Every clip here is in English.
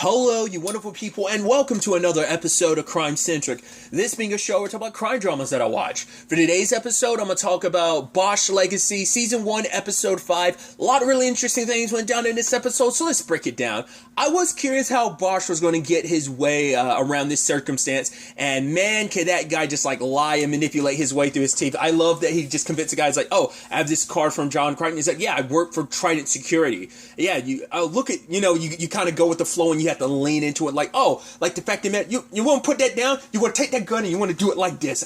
Hello, you wonderful people, and welcome to another episode of Crime Centric. This being a show where I talk about crime dramas that I watch. For today's episode, I'm going to talk about Bosch Legacy, Season 1, Episode 5. A lot of really interesting things went down in this episode, so let's break it down. I was curious how Bosch was going to get his way around this circumstance, and man, can that guy just lie and manipulate his way through his teeth. I love that he just convinced the guy, oh, I have this card from John Crichton. He's like, yeah, I work for Trident Security. Yeah, you look at, you kind of go with the flow and you have to lean into it the fact that you want to put that down, you want to take that gun and you want to do it like this.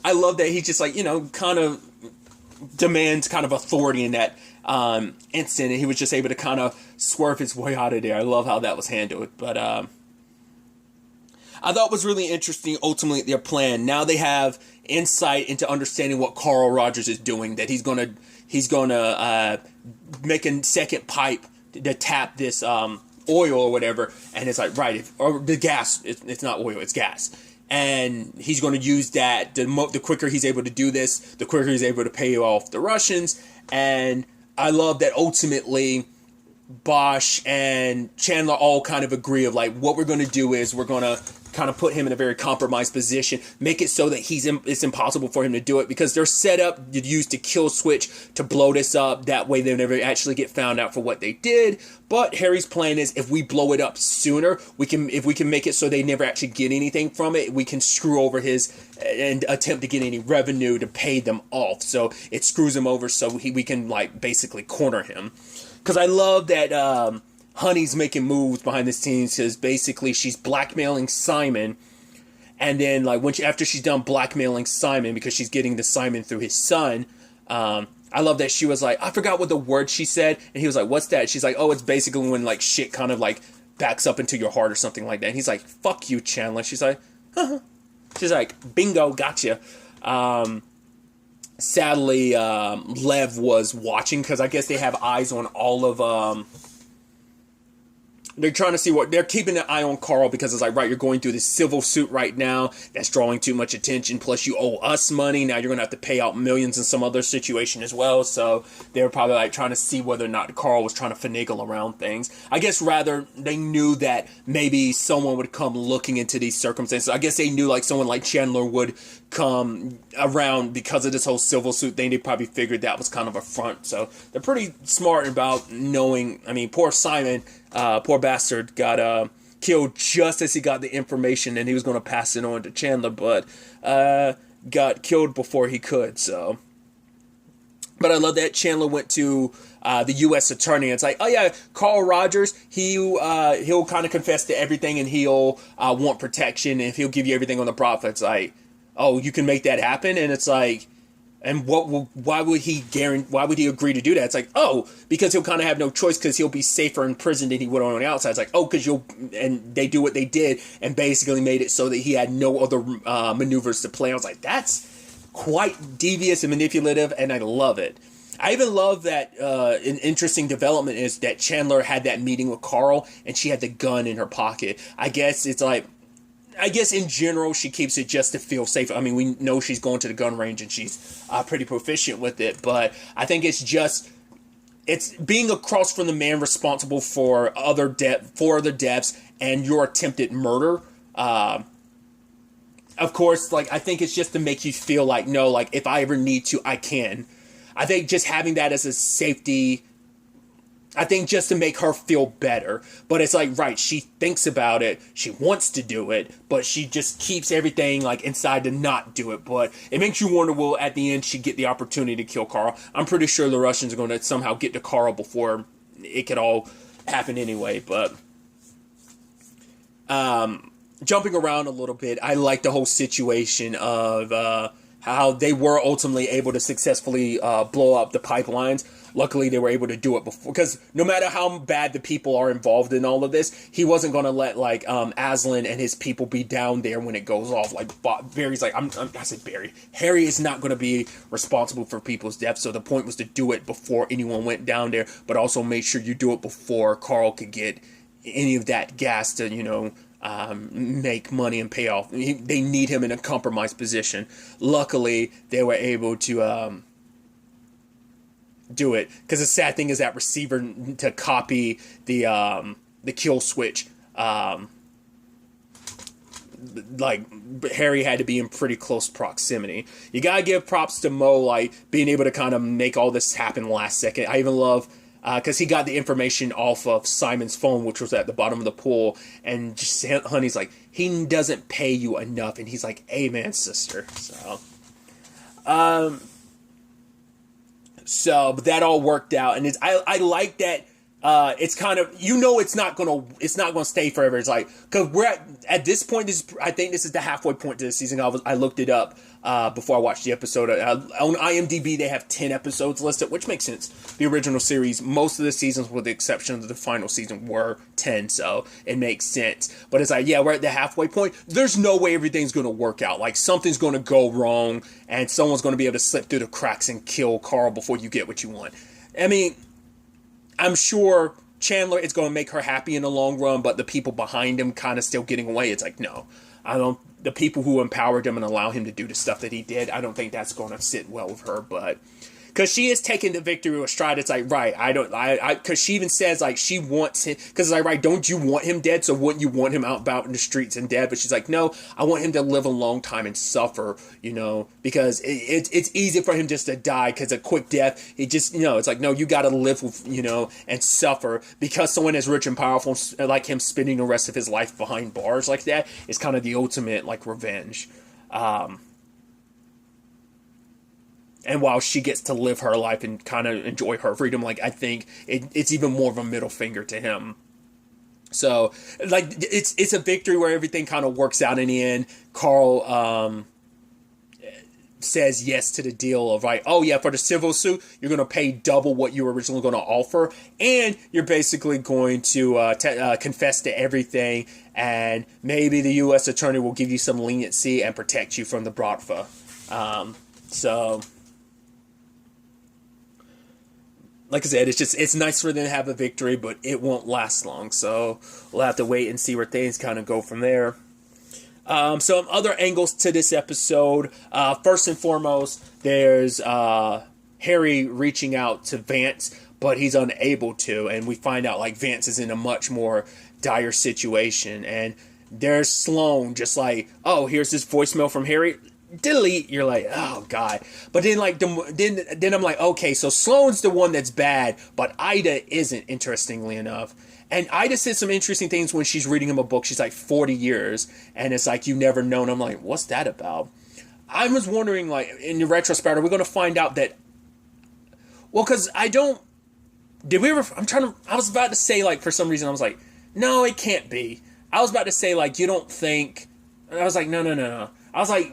I love that he just kind of demands kind of authority in that instant, and he was just able to kind of swerve his way out of there. I love how that was handled, but I thought it was really interesting ultimately their plan. Now they have insight into understanding what Carl Rogers is doing, that he's gonna make a second pipe to tap this oil or whatever, and it's or the gas, it's not oil, it's gas, and he's going to use that. The quicker he's able to do this, the quicker he's able to pay off the Russians. And I love that ultimately Bosch and Chandler all kind of agree of what we're going to do is we're going to kind of put him in a very compromised position, make it so that it's impossible for him to do it, because they're set up to use the kill switch to blow this up. That way they'll never actually get found out for what they did. But Harry's plan is, if we blow it up sooner, if we can make it so they never actually get anything from it, we can screw over his and attempt to get any revenue to pay them off. So it screws him over, so we can basically corner him. Because I love that Honey's making moves behind the scenes, because basically she's blackmailing Simon, and then after she's done blackmailing Simon, because she's getting the Simon through his son, I love that she was I forgot what the word she said, and he was like, what's that? She's like, oh, it's basically when shit kind of backs up into your heart or something like that. And he's like, fuck you, Chandler. She's like, huh. She's like, bingo, gotcha. Sadly, Lev was watching, because I guess they have eyes on all of they're trying to see they're keeping an eye on Carl, because it's you're going through this civil suit right now that's drawing too much attention, plus you owe us money, now you're going to have to pay out millions in some other situation as well. So they're probably trying to see whether or not Carl was trying to finagle around things. I guess rather they knew that maybe someone would come looking into these circumstances. I guess they knew someone like Chandler would come around because of this whole civil suit thing. They probably figured that was kind of a front. So they're pretty smart about knowing. I mean, poor Simon, poor bastard, got killed just as he got the information, and he was going to pass it on to Chandler, but got killed before he could. So, but I love that Chandler went to the U.S. attorney. It's oh yeah, Carl Rogers, he'll kind of confess to everything, and he'll want protection, and he'll give you everything on the profits. Oh, you can make that happen? And it's and why would he agree to do that? It's oh, because he'll kind of have no choice, because he'll be safer in prison than he would on the outside. It's oh, because and they do what they did, and basically made it so that he had no other maneuvers to play. I was that's quite devious and manipulative, and I love it. I even love that an interesting development is that Chandler had that meeting with Carl, and she had the gun in her pocket. I guess it's I guess in general, she keeps it just to feel safe. I mean, we know she's going to the gun range and she's pretty proficient with it, but I think it's being across from the man responsible for other deaths and your attempted murder. Of course, I think it's just to make you feel no, if I ever need to, I can. I think just having that as a safety, I think just to make her feel better. But it's right, she thinks about it, she wants to do it, but she just keeps everything inside to not do it. But it makes you wonder, will at the end she get the opportunity to kill Carl? I'm pretty sure the Russians are going to somehow get to Carl before it could all happen anyway. But jumping around a little bit, I like the whole situation of how they were ultimately able to successfully blow up the pipelines. Luckily, they were able to do it before, because no matter how bad the people are involved in all of this, he wasn't going to let Aslan and his people be down there when it goes off. Barry's I said Barry. Harry is not going to be responsible for people's deaths, so the point was to do it before anyone went down there, but also make sure you do it before Carl could get any of that gas to, make money and pay off. They need him in a compromised position. Luckily, they were able to do it, because the sad thing is that receiver to copy the kill switch like Harry had to be in pretty close proximity. You gotta give props to Mo, like being able to kind of make all this happen last second. I even love because he got the information off of Simon's phone, which was at the bottom of the pool, and just Honey's like, he doesn't pay you enough, and he's like, amen, sister. So but that all worked out, and I like that. It's kind of, it's not gonna stay forever. It's like, because we're at this point. I think this is the halfway point to the season. I looked it up before I watched the episode. On IMDb, they have 10 episodes listed, which makes sense. The original series, most of the seasons, with the exception of the final season, were 10, so it makes sense. But it's like, yeah, we're at the halfway point. There's no way everything's gonna work out. Like, something's gonna go wrong, and someone's gonna be able to slip through the cracks and kill Carl before you get what you want. I mean, I'm sure Chandler is going to make her happy in the long run, but the people behind him kind of still getting away. It's like, no, I don't. The people who empowered him and allow him to do the stuff that he did, I don't think that's going to sit well with her. But because she is taking the victory with stride, it's like, right, because she even says, like, she wants him, because it's like, right, don't you want him dead? So wouldn't you want him out about in the streets and dead? But she's like, no, I want him to live a long time and suffer, because it's easy for him just to die, because a quick death, it's like, no, you got to live with, and suffer, because someone as rich and powerful like him spending the rest of his life behind bars like that is kind of the ultimate, like, revenge. And while she gets to live her life and kind of enjoy her freedom, like, I think it's even more of a middle finger to him. So, like, it's a victory where everything kind of works out in the end. Carl says yes to the deal of, like, oh yeah, for the civil suit, you're going to pay double what you were originally going to offer, and you're basically going to confess to everything, and maybe the U.S. attorney will give you some leniency and protect you from the Bratva. Like I said, it's nice for them to have a victory, but it won't last long. So we'll have to wait and see where things kind of go from there. Some other angles to this episode. First and foremost, there's Harry reaching out to Vance, but he's unable to. And we find out, like, Vance is in a much more dire situation. And there's Sloane just like, oh, here's this voicemail from Harry. Delete. You're like, oh god. But then, like, then I'm like, okay, so Sloane's the one that's bad, but Ida isn't, interestingly enough. And Ida said some interesting things when she's reading him a book. She's like 40 years, and it's like, you never known. I'm like, what's that about? I was wondering, like, in the retrospect, are we going to find out that, well, because I was about to say, like, for some reason I was like, no, it can't be. I was about to say, like, you don't think, and I was like, no. I was like,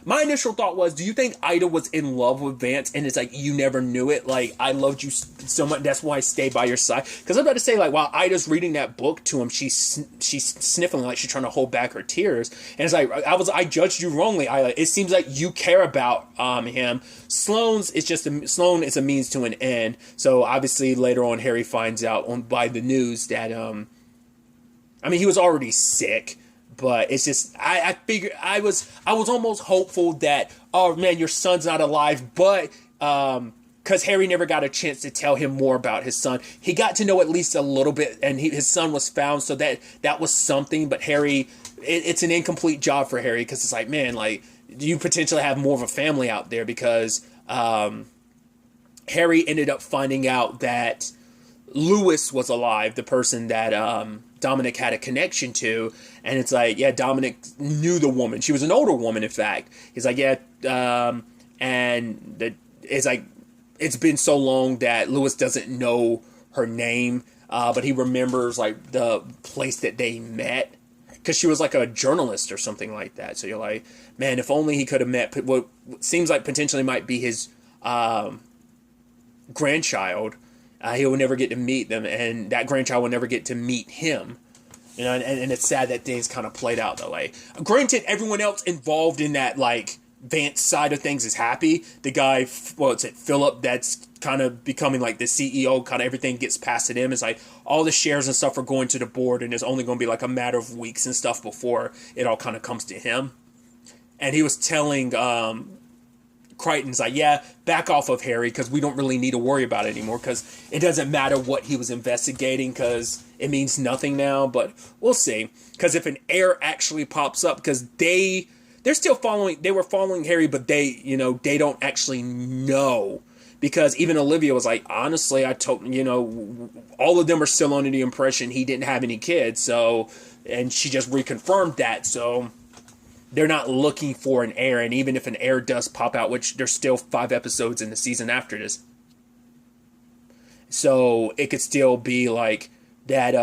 my initial thought was, do you think Ida was in love with Vance, and it's like, you never knew it? Like, I loved you so much, that's why I stayed by your side. Because I'm about to say, like, while Ida's reading that book to him, she's sniffling, like she's trying to hold back her tears. And it's like, I judged you wrongly, Ida. It seems like you care about him. Sloane is a means to an end. So obviously later on, Harry finds out by the news that he was already sick. But it's just, I figured, I was almost hopeful that, oh man, your son's not alive, but, because Harry never got a chance to tell him more about his son. He got to know at least a little bit, and his son was found, so that was something, but Harry, it's an incomplete job for Harry, because it's like, man, like, you potentially have more of a family out there, because, Harry ended up finding out that Lewis was alive, the person that, Dominic had a connection to, and it's like, yeah, Dominic knew the woman. She was an older woman, in fact. He's like, yeah, it's like, it's been so long that Lewis doesn't know her name, but he remembers, like, the place that they met, because she was like a journalist or something like that. So you're like, man, if only he could have met what seems like potentially might be his grandchild. He will never get to meet them, and that grandchild will never get to meet him. And it's sad that things kind of played out that way. Granted, everyone else involved in that, like, Vance side of things is happy. The guy, Philip, that's kind of becoming, like, the CEO, kind of everything gets passed to him. It's like, all the shares and stuff are going to the board, and it's only going to be, like, a matter of weeks and stuff before it all kind of comes to him. And he was telling Crichton's like, yeah, back off of Harry, because we don't really need to worry about it anymore, because it doesn't matter what he was investigating, because it means nothing now. But we'll see, because if an heir actually pops up, because they were following Harry, but they don't actually know, because even Olivia was like, honestly, I told, all of them are still under the impression he didn't have any kids, so, and she just reconfirmed that, so they're not looking for an heir. And even if an heir does pop out, which there's still 5 episodes in the season after this, so it could still be like that,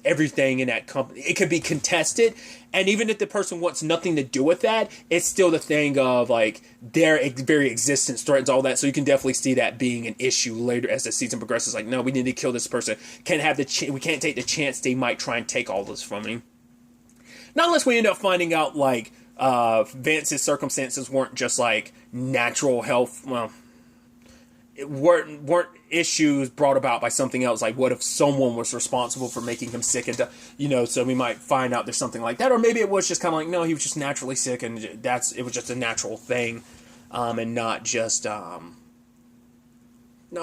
everything in that company, it could be contested. And even if the person wants nothing to do with that, it's still the thing of like their very existence threatens all that. So you can definitely see that being an issue later as the season progresses. Like, no, we need to kill this person. We can't take the chance they might try and take all this from me. Not unless we end up finding out like Vance's circumstances weren't just like natural health. Well, it weren't issues brought about by something else. Like, what if someone was responsible for making him sick? And so we might find out there's something like that, or maybe it was just kind of like, no, he was just naturally sick, and it was just a natural thing, and not just. No,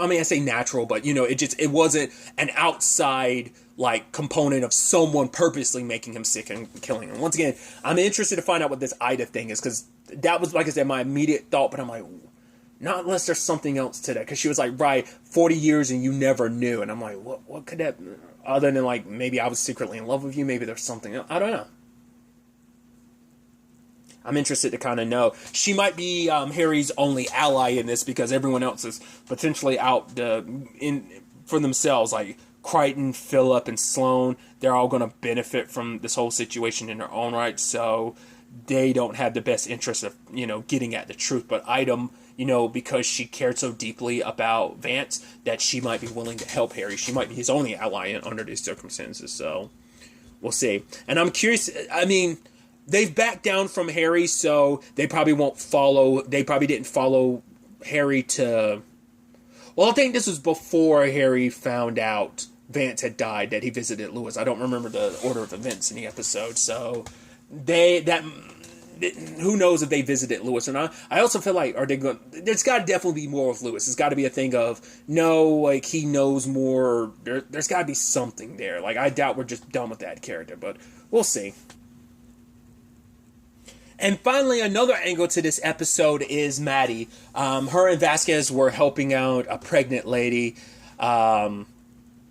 I mean, I say natural, but it wasn't an outside like component of someone purposely making him sick and killing him. Once again, I'm interested to find out what this Ida thing is, because that was, like I said, my immediate thought. But I'm like, not unless there's something else to that, because she was like, right, 40 years and you never knew, and I'm like, what could that? Other than like maybe I was secretly in love with you, maybe there's something else. I don't know. I'm interested to kind of know. She might be Harry's only ally in this, because everyone else is potentially out for themselves. Like Crichton, Philip, and Sloane, they're all going to benefit from this whole situation in their own right. So they don't have the best interest of getting at the truth. But Ida, because she cared so deeply about Vance, that she might be willing to help Harry. She might be his only ally under these circumstances. So we'll see. And I'm curious. I mean, they've backed down from Harry, so they probably won't follow. They probably didn't follow Harry to. Well, I think this was before Harry found out Vance had died, that he visited Lewis. I don't remember the order of events in the episode, so who knows if they visited Lewis or not. I also feel like, there's got to definitely be more with Lewis. It's got to be a thing of, no, like, he knows more. There's got to be something there. Like, I doubt we're just done with that character, but we'll see. And finally, another angle to this episode is Maddie. Her and Vasquez were helping out a pregnant lady.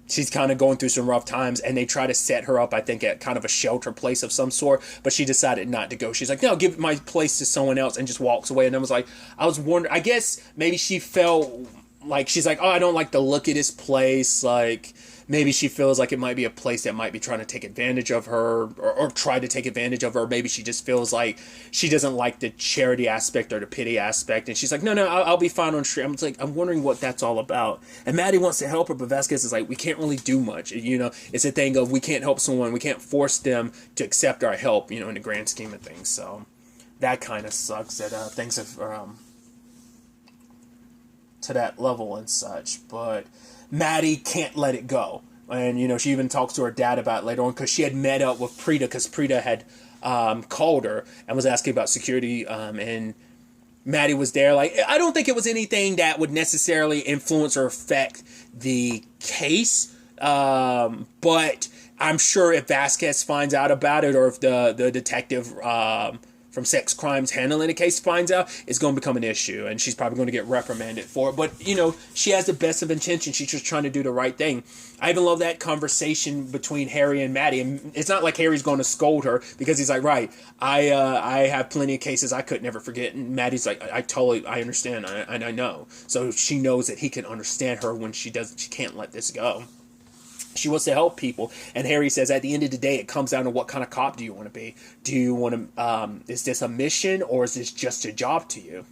She's kind of going through some rough times, and they try to set her up, I think, at kind of a shelter place of some sort, but she decided not to go. She's like, no, give my place to someone else, and just walks away. And I was like, I was wondering, I guess maybe she felt like, she's like, oh, I don't like the look of this place, like, maybe she feels like it might be a place that might be trying to take advantage of her, or try to take advantage of her. Maybe she just feels like she doesn't like the charity aspect or the pity aspect. And she's like, no, I'll be fine on street. I'm wondering what that's all about. And Maddie wants to help her, but Vasquez is like, we can't really do much. It's a thing of, we can't help someone. We can't force them to accept our help, in the grand scheme of things. So that kind of sucks that things have, to that level and such. But Maddie can't let it go. And, she even talks to her dad about it later on, because she had met up with Preeta, because Preeta had called her and was asking about security, and Maddie was there. Like, I don't think it was anything that would necessarily influence or affect the case, but I'm sure if Vasquez finds out about it, or if the detective from Sex Crimes handling the case finds out, it's going to become an issue, and she's probably going to get reprimanded for it. But, she has the best of intentions. She's just trying to do the right thing. I even love that conversation between Harry and Maddie. And it's not like Harry's going to scold her, because he's like, right, I have plenty of cases I could never forget. And Maddie's like, I understand, and I know. So she knows that he can understand her when she can't let this go. She wants to help people, and Harry says, at the end of the day, it comes down to what kind of cop do you want to be. Do you want to, is this a mission, or is this just a job to you?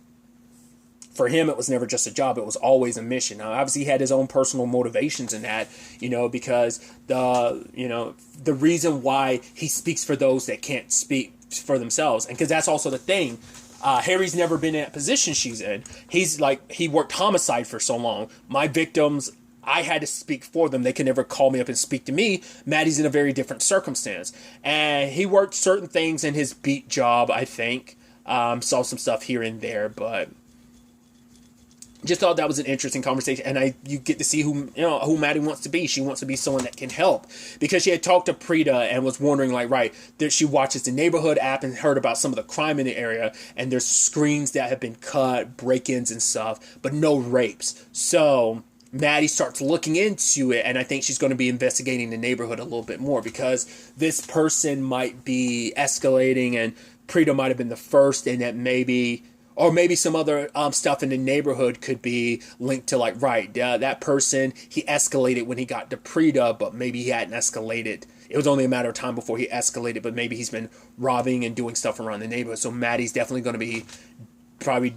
For him, it was never just a job, it was always a mission. Now, obviously, he had his own personal motivations in that, because the reason why he speaks for those that can't speak for themselves, and because that's also the thing. Harry's never been in that position she's in. He's like, he worked homicide for so long. My victims, I had to speak for them. They could never call me up and speak to me. Maddie's in a very different circumstance. And he worked certain things in his beat job, I think. Saw some stuff here and there, but just thought that was an interesting conversation, and you get to see who Maddie wants to be. She wants to be someone that can help, because she had talked to Prita and was wondering, like, right, that she watches the neighborhood app and heard about some of the crime in the area, and there's screens that have been cut, break-ins and stuff, but no rapes. So Maddie starts looking into it, and I think she's going to be investigating the neighborhood a little bit more, because this person might be escalating, and Prita might have been the first, and that maybe some other stuff in the neighborhood could be linked to, like, right, that person, he escalated when he got to Prita, but maybe he hadn't escalated. It was only a matter of time before he escalated, but maybe he's been robbing and doing stuff around the neighborhood. So Maddie's definitely going to be probably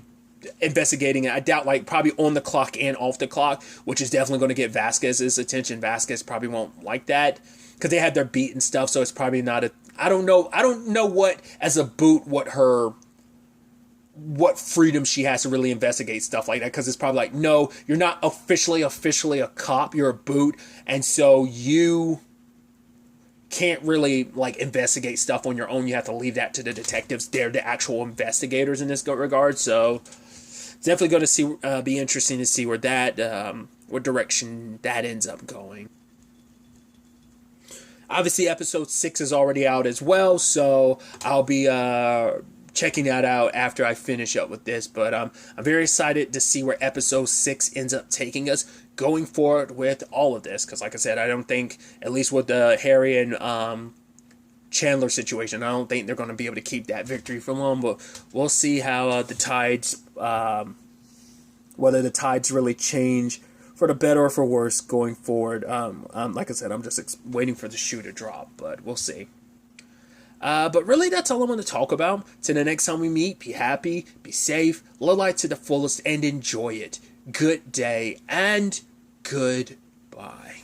investigating it. I doubt, like, probably on the clock and off the clock, which is definitely going to get Vasquez's attention. Vasquez probably won't like that, because they had their beat and stuff, so it's probably not I don't know what, as a boot, what freedom she has to really investigate stuff like that, because it's probably like, no, you're not officially a cop, you're a boot, and so you can't really, like, investigate stuff on your own. You have to leave that to the detectives. They're the actual investigators in this regard. So it's definitely going to be interesting to see where what direction that ends up going. Obviously, episode 6 is already out as well, so I'll be checking that out after I finish up with this. But I'm very excited to see where episode 6 ends up taking us going forward with all of this. Because, like I said, I don't think, at least with the Harry and Chandler situation, I don't think they're going to be able to keep that victory for long. But we'll see how the tides, whether the tides really change for the better or for worse going forward. Like I said, I'm just waiting for the shoe to drop, but we'll see. But really, that's all I want to talk about. Till the next time we meet, be happy, be safe, live life to the fullest, and enjoy it. Good day, and goodbye.